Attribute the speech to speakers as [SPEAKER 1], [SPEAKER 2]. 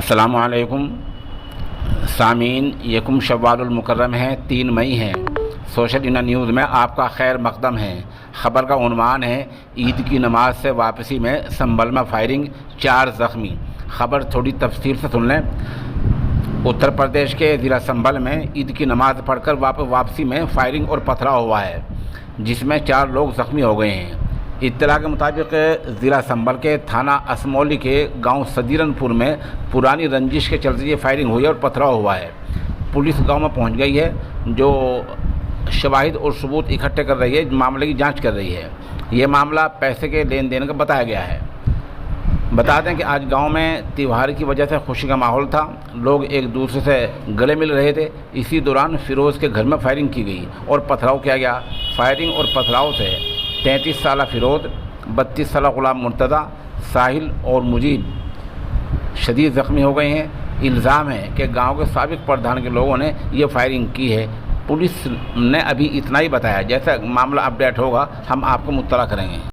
[SPEAKER 1] अस्सलामु अलैकुम सामीन, यकुम शव्वालुल मुकर्रम है, 3 मई है। सोशल इंडिया न्यूज़ में आपका खैर मकदम है। ख़बर का उन्वान है, ईद की नमाज से वापसी में संभल में फायरिंग, 4 ज़ख्मी। ख़बर थोड़ी तफसील से सुन लें। उत्तर प्रदेश के ज़िला संभल में ईद की नमाज़ पढ़कर वापसी में फायरिंग और पथराव हुआ है, जिसमें 4 लोग ज़ख्मी हो गए हैं। इत्तला के मुताबिक ज़िला संभल के थाना असमौली के गांव सदीरनपुर में पुरानी रंजिश के चलते ये फायरिंग हुई है और पथराव हुआ है। पुलिस गांव में पहुंच गई है, जो शवाहिद और सबूत इकट्ठे कर रही है, मामले की जांच कर रही है। ये मामला पैसे के लेन देन का बताया गया है। बता दें कि आज गांव में त्यौहार की वजह से खुशी का माहौल था, लोग एक दूसरे से गले मिल रहे थे। इसी दौरान फ़िरोज़ के घर में फायरिंग की गई और पथराव किया गया। फायरिंग और पथराव से 33 साला फ़िरोज़, 32 साला ग़ुलाम मुर्तज़ा, साहिल और मुजीब शदीद ज़ख्मी हो गए हैं। इल्ज़ाम है कि गांव के साबिक़ प्रधान के लोगों ने ये फायरिंग की है। पुलिस ने अभी इतना ही बताया। जैसा मामला अपडेट होगा हम आपको मुत्तला करेंगे।